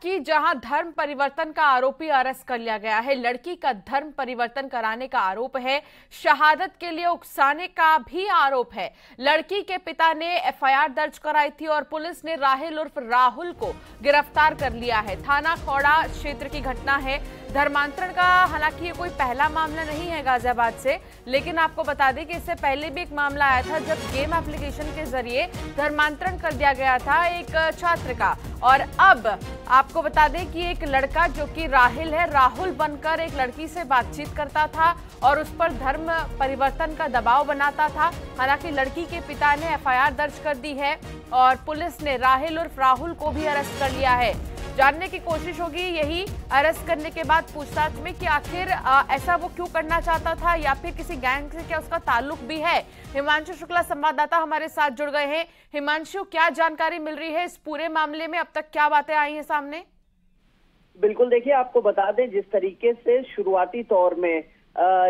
कि जहां धर्म परिवर्तन का आरोपी अरेस्ट कर लिया गया है। लड़की का धर्म परिवर्तन कराने का आरोप है, शहादत के लिए उकसाने का भी आरोप है। लड़की के पिता ने एफआईआर दर्ज कराई थी और पुलिस ने राहिल उर्फ राहुल को गिरफ्तार कर लिया है। थाना खौड़ा क्षेत्र की घटना है। धर्मांतरण का हालांकि ये कोई पहला मामला नहीं है गाजियाबाद से, लेकिन आपको बता दें कि इससे पहले भी एक मामला आया था जब गेम एप्लीकेशन के जरिए धर्मांतरण कर दिया गया था एक छात्र का। और अब आपको बता दें कि एक लड़का जो कि राहिल है, राहुल बनकर एक लड़की से बातचीत करता था और उस पर धर्म परिवर्तन का दबाव बनाता था। हालांकि लड़की के पिता ने एफआईआर दर्ज कर दी है और पुलिस ने राहिल उर्फ राहुल को भी अरेस्ट कर लिया है। जानने की कोशिश होगी यही अरेस्ट करने के बाद पूछताछ में कि आखिर ऐसा वो क्यों करना चाहता था या फिर किसी गैंग से क्या उसका ताल्लुक भी है। हिमांशु शुक्ला संवाददाता हमारे साथ जुड़ गए हैं। हिमांशु, क्या जानकारी मिल रही है इस पूरे मामले में? अब तक क्या बातें आई हैं सामने? बिल्कुल, देखिए आपको बता दें जिस तरीके से शुरुआती तौर में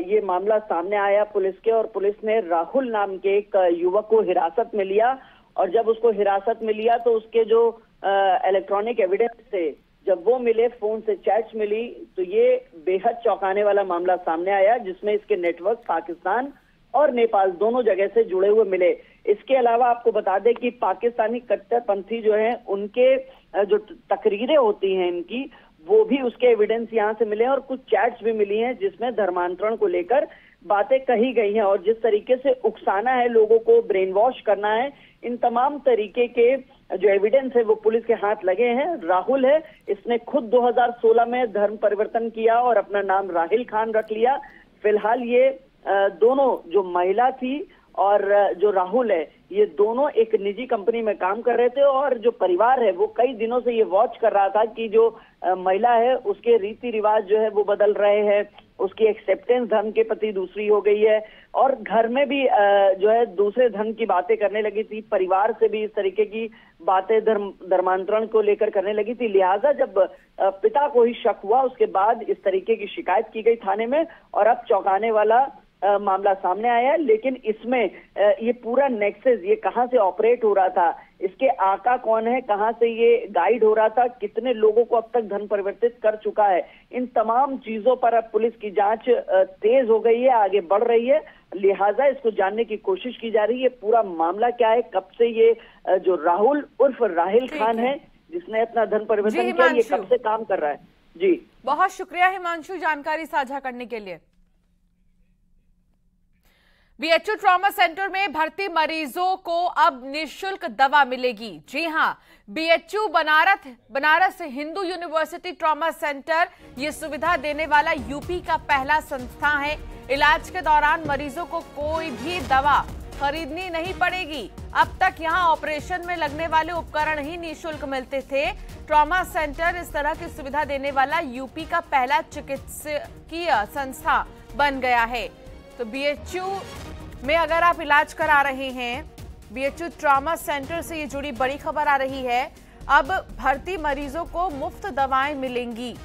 ये मामला सामने आया पुलिस के, और पुलिस ने राहुल नाम के एक युवक को हिरासत में लिया और जब उसको हिरासत में लिया तो उसके जो इलेक्ट्रॉनिक एविडेंस थे जब वो मिले, फोन से चैट्स मिली, तो ये बेहद चौंकाने वाला मामला सामने आया जिसमें इसके नेटवर्क पाकिस्तान और नेपाल दोनों जगह से जुड़े हुए मिले। इसके अलावा आपको बता दें कि पाकिस्तानी कट्टरपंथी जो है उनके जो तकरीरें होती हैं इनकी, वो भी उसके एविडेंस यहाँ से मिले और कुछ चैट्स भी मिली हैं जिसमें धर्मांतरण को लेकर बातें कही गई हैं और जिस तरीके से उकसाना है, लोगों को ब्रेन वॉश करना है, इन तमाम तरीके के जो एविडेंस है वो पुलिस के हाथ लगे हैं। राहुल है, इसने खुद 2016 में धर्म परिवर्तन किया और अपना नाम राहिल खान रख लिया। फिलहाल ये दोनों, जो महिला थी और जो राहुल है, ये दोनों एक निजी कंपनी में काम कर रहे थे और जो परिवार है वो कई दिनों से ये वॉच कर रहा था कि जो महिला है उसके रीति रिवाज जो है वो बदल रहे हैं, उसकी एक्सेप्टेंस धर्म के प्रति दूसरी हो गई है और घर में भी जो है दूसरे धर्म की बातें करने लगी थी, परिवार से भी इस तरीके की बातें धर्मांतरण को लेकर करने लगी थी। लिहाजा जब पिता को ही शक हुआ उसके बाद इस तरीके की शिकायत की गई थाने में और अब चौंकाने वाला मामला सामने आया है। लेकिन इसमें ये पूरा नेक्सस ये कहां से ऑपरेट हो रहा था, इसके आका कौन है, कहां से ये गाइड हो रहा था, कितने लोगों को अब तक धर्म परिवर्तित कर चुका है, इन तमाम चीजों पर अब पुलिस की जांच तेज हो गई है, आगे बढ़ रही है। लिहाजा इसको जानने की कोशिश की जा रही है पूरा मामला क्या है, कब से ये जो राहुल उर्फ राहिल खान है जिसने अपना धर्म परिवर्तन किया, ये कब से काम कर रहा है। जी बहुत शुक्रिया हिमांशु जानकारी साझा करने के लिए। बीएचयू ट्रॉमा सेंटर में भर्ती मरीजों को अब निःशुल्क दवा मिलेगी। जी हां, BHU Banaras Hindu university trauma centre ये सुविधा देने वाला यूपी का पहला संस्था है। इलाज के दौरान मरीजों को कोई भी दवा खरीदनी नहीं पड़ेगी। अब तक यहां ऑपरेशन में लगने वाले उपकरण ही निःशुल्क मिलते थे। ट्रॉमा सेंटर इस तरह की सुविधा देने वाला यूपी का पहला चिकित्सकीय संस्था बन गया है। तो बीएचयू में अगर आप इलाज करा रहे हैं, बीएचयू ट्रॉमा सेंटर से ये जुड़ी बड़ी खबर आ रही है। अब भर्ती मरीजों को मुफ्त दवाएं मिलेंगी।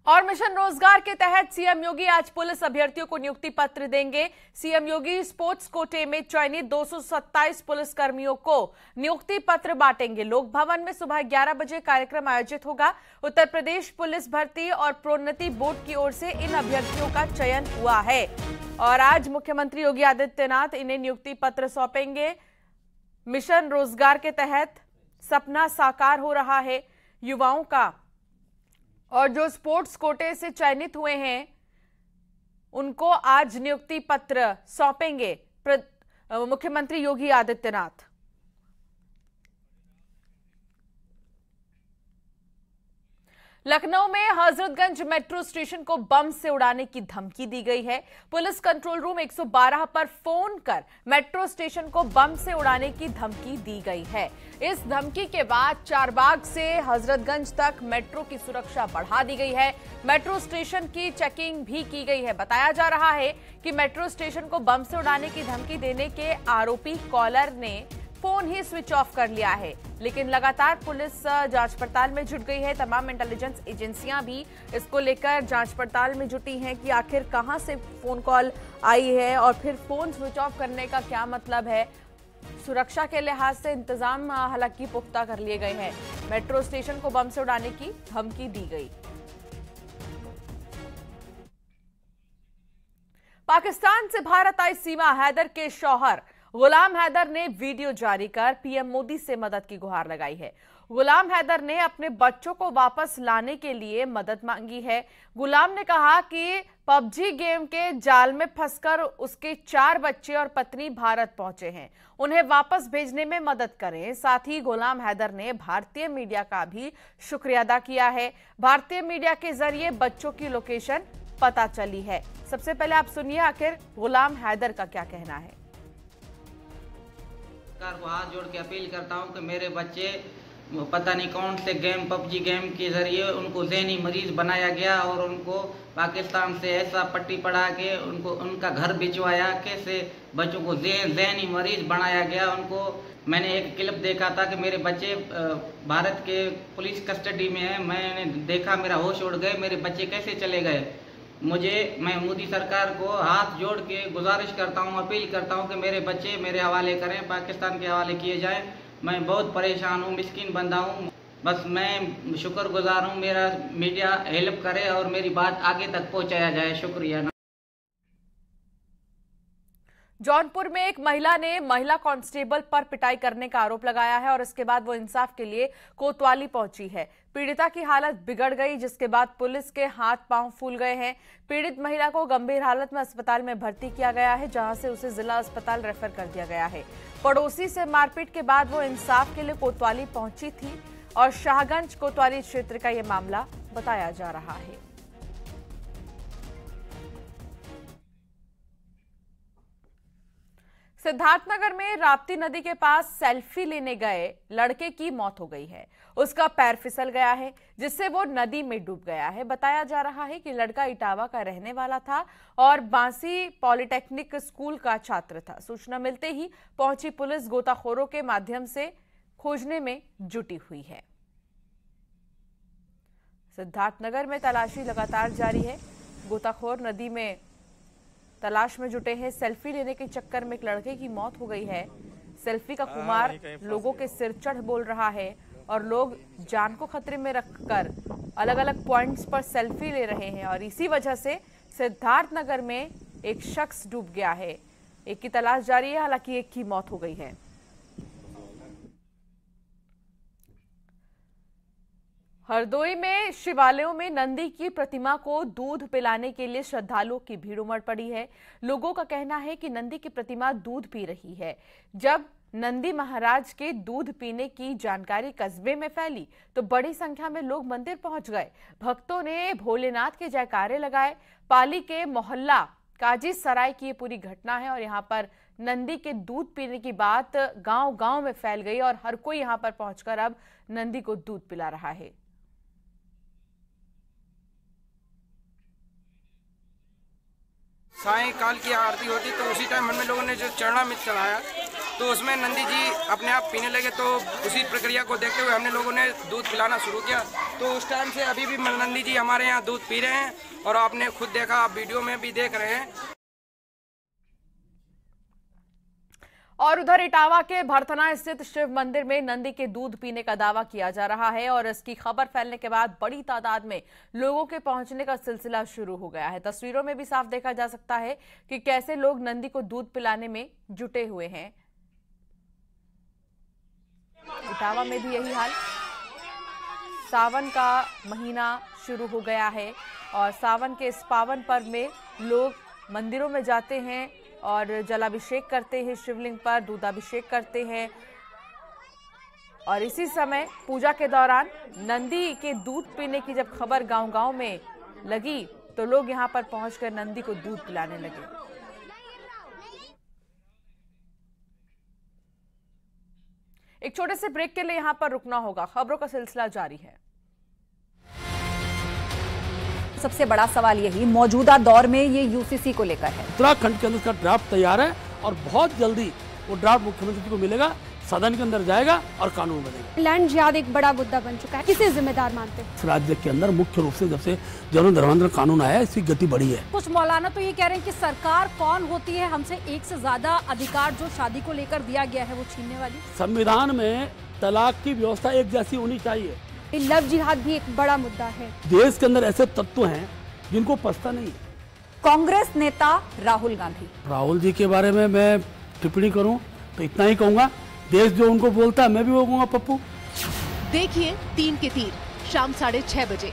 और मिशन रोजगार के तहत सीएम योगी आज पुलिस अभ्यर्थियों को नियुक्ति पत्र देंगे। सीएम योगी स्पोर्ट्स कोटे में चयनित 227 पुलिस कर्मियों को नियुक्ति पत्र बांटेंगे। लोक भवन में सुबह 11 बजे कार्यक्रम आयोजित होगा। उत्तर प्रदेश पुलिस भर्ती और प्रोन्नति बोर्ड की ओर से इन अभ्यर्थियों का चयन हुआ है और आज मुख्यमंत्री योगी आदित्यनाथ इन्हें नियुक्ति पत्र सौंपेंगे। मिशन रोजगार के तहत सपना साकार हो रहा है युवाओं का, और जो स्पोर्ट्स कोटे से चयनित हुए हैं उनको आज नियुक्ति पत्र सौंपेंगे मुख्यमंत्री योगी आदित्यनाथ। लखनऊ में हजरतगंज मेट्रो स्टेशन को बम से उड़ाने की धमकी दी गई है। पुलिस कंट्रोल रूम 112 पर फोन कर मेट्रो स्टेशन को बम से उड़ाने की धमकी दी गई है। इस धमकी के बाद चारबाग से हजरतगंज तक मेट्रो की सुरक्षा बढ़ा दी गई है। मेट्रो स्टेशन की चेकिंग भी की गई है। बताया जा रहा है कि मेट्रो स्टेशन को बम से उड़ाने की धमकी देने के आरोपी कॉलर ने फोन ही स्विच ऑफ कर लिया है, लेकिन लगातार पुलिस जांच पड़ताल में जुट गई है। तमाम इंटेलिजेंस एजेंसियां भी इसको लेकर जांच पड़ताल में जुटी हैं कि आखिर कहां से फोन कॉल आई है और फिर फोन स्विच ऑफ करने का क्या मतलब है। सुरक्षा के लिहाज से इंतजाम हालांकि पुख्ता कर लिए गए हैं। मेट्रो स्टेशन को बम से उड़ाने की धमकी दी गई। पाकिस्तान से भारत आई सीमा हैदर के शौहर गुलाम हैदर ने वीडियो जारी कर पीएम मोदी से मदद की गुहार लगाई है। गुलाम हैदर ने अपने बच्चों को वापस लाने के लिए मदद मांगी है। गुलाम ने कहा कि पबजी गेम के जाल में फंसकर उसके 4 बच्चे और पत्नी भारत पहुंचे हैं, उन्हें वापस भेजने में मदद करें। साथ ही गुलाम हैदर ने भारतीय मीडिया का भी शुक्रिया अदा किया है। भारतीय मीडिया के जरिए बच्चों की लोकेशन पता चली है। सबसे पहले आप सुनिए आखिर गुलाम हैदर का क्या कहना है। सरकार को हाथ जोड़ के अपील करता हूं कि मेरे बच्चे पता नहीं कौन से गेम पबजी गेम के जरिए उनको ज़हनी मरीज बनाया गया और उनको पाकिस्तान से ऐसा पट्टी पड़ा के उनको उनका घर भिजवाया, कैसे बच्चों को ज़हनी मरीज बनाया गया। उनको मैंने एक क्लिप देखा था कि मेरे बच्चे भारत के पुलिस कस्टडी में हैं। मैंने देखा, मेरा होश उड़ गए, मेरे बच्चे कैसे चले गए। मैं मोदी सरकार को हाथ जोड़ के गुजारिश करता हूं, अपील करता हूं कि मेरे बच्चे मेरे हवाले करें, पाकिस्तान के हवाले किए जाएं। मैं बहुत परेशान हूं, मिस्कीन बंदा हूं। बस मैं शुक्रगुजार हूं, मेरा मीडिया हेल्प करे और मेरी बात आगे तक पहुंचाया जाए। शुक्रिया। जौनपुर में एक महिला ने महिला कांस्टेबल पर पिटाई करने का आरोप लगाया है और इसके बाद वो इंसाफ के लिए कोतवाली पहुंची है। पीड़िता की हालत बिगड़ गई, जिसके बाद पुलिस के हाथ पांव फूल गए हैं। पीड़ित महिला को गंभीर हालत में अस्पताल में भर्ती किया गया है, जहां से उसे जिला अस्पताल रेफर कर दिया गया है। पड़ोसी से मारपीट के बाद वो इंसाफ के लिए कोतवाली पहुंची थी और शाहगंज कोतवाली क्षेत्र का ये मामला बताया जा रहा है। सिद्धार्थनगर में राप्ती नदी के पास सेल्फी लेने गए लड़के की मौत हो गई है। उसका पैर फिसल गया है, जिससे वो नदी में डूब गया है। बताया जा रहा है कि लड़का इटावा का रहने वाला था और बांसी पॉलिटेक्निक स्कूल का छात्र था। सूचना मिलते ही पहुंची पुलिस गोताखोरों के माध्यम से खोजने में जुटी हुई है। सिद्धार्थनगर में तलाशी लगातार जारी है। गोताखोर नदी में तलाश में जुटे हैं। सेल्फी लेने के चक्कर में एक लड़के की मौत हो गई है। सेल्फी का खुमार लोगों के सिर चढ़ बोल रहा है और लोग जान को खतरे में रखकर अलग अलग पॉइंट्स पर सेल्फी ले रहे हैं और इसी वजह से सिद्धार्थनगर में एक शख्स डूब गया है। एक की तलाश जारी है, हालांकि एक की मौत हो गई है। हरदोई में शिवालयों में नंदी की प्रतिमा को दूध पिलाने के लिए श्रद्धालुओं की भीड़ उमड़ पड़ी है। लोगों का कहना है कि नंदी की प्रतिमा दूध पी रही है। जब नंदी महाराज के दूध पीने की जानकारी कस्बे में फैली तो बड़ी संख्या में लोग मंदिर पहुंच गए। भक्तों ने भोलेनाथ के जयकारे लगाए। पाली के मोहल्ला काजी सराय की ये पूरी घटना है और यहाँ पर नंदी के दूध पीने की बात गांव-गांव में फैल गई और हर कोई यहाँ पर पहुंचकर अब नंदी को दूध पिला रहा है। सायंकाल की आरती होती तो उसी टाइम हम लोगों ने जो चरणामृत चढ़ाया तो उसमें नंदी जी अपने आप पीने लगे। तो उसी प्रक्रिया को देखते हुए हमने लोगों ने दूध पिलाना शुरू किया। तो उस टाइम से अभी भी नंदी जी हमारे यहाँ दूध पी रहे हैं और आपने खुद देखा, आप वीडियो में भी देख रहे हैं। और उधर इटावा के भरथना स्थित शिव मंदिर में नंदी के दूध पीने का दावा किया जा रहा है और इसकी खबर फैलने के बाद बड़ी तादाद में लोगों के पहुंचने का सिलसिला शुरू हो गया है। तस्वीरों में भी साफ देखा जा सकता है कि कैसे लोग नंदी को दूध पिलाने में जुटे हुए हैं। इटावा में भी यही हाल। सावन का महीना शुरू हो गया है और सावन के इस पावन पर्व में लोग मंदिरों में जाते हैं और जलाभिषेक करते हैं, शिवलिंग पर दूधाभिषेक करते हैं और इसी समय पूजा के दौरान नंदी के दूध पीने की जब खबर गांव-गांव में लगी तो लोग यहां पर पहुंचकर नंदी को दूध पिलाने लगे। एक छोटे से ब्रेक के लिए यहां पर रुकना होगा, खबरों का सिलसिला जारी है। सबसे बड़ा सवाल यही मौजूदा दौर में ये यूसीसी को लेकर है। उत्तराखंड के अंदर इसका ड्राफ्ट तैयार है और बहुत जल्दी वो ड्राफ्ट मुख्यमंत्री को मिलेगा। सदन के अंदर जाएगा और कानून बनेगा। लैंड जिहाद एक बड़ा मुद्दा बन चुका है, किसे जिम्मेदार मानते हैं? इस राज्य के अंदर मुख्य रूप से जब से जन धर्मांतरण कानून आया है, इसकी गति बढ़ी है। कुछ मौलाना तो ये कह रहे हैं कि सरकार कौन होती है हमसे एक से ज्यादा अधिकार जो शादी को लेकर दिया गया है वो छीनने वाली। संविधान में तलाक की व्यवस्था एक जैसी होनी चाहिए। लव जिहाद भी एक बड़ा मुद्दा है। देश के अंदर ऐसे तत्व हैं जिनको पछता नहीं है। कांग्रेस नेता राहुल गांधी, राहुल जी के बारे में मैं टिप्पणी करूं तो इतना ही कहूंगा, देश जो उनको बोलता है मैं भी वो कहूंगा पप्पू। देखिए 3 के तीर शाम 6:30 बजे।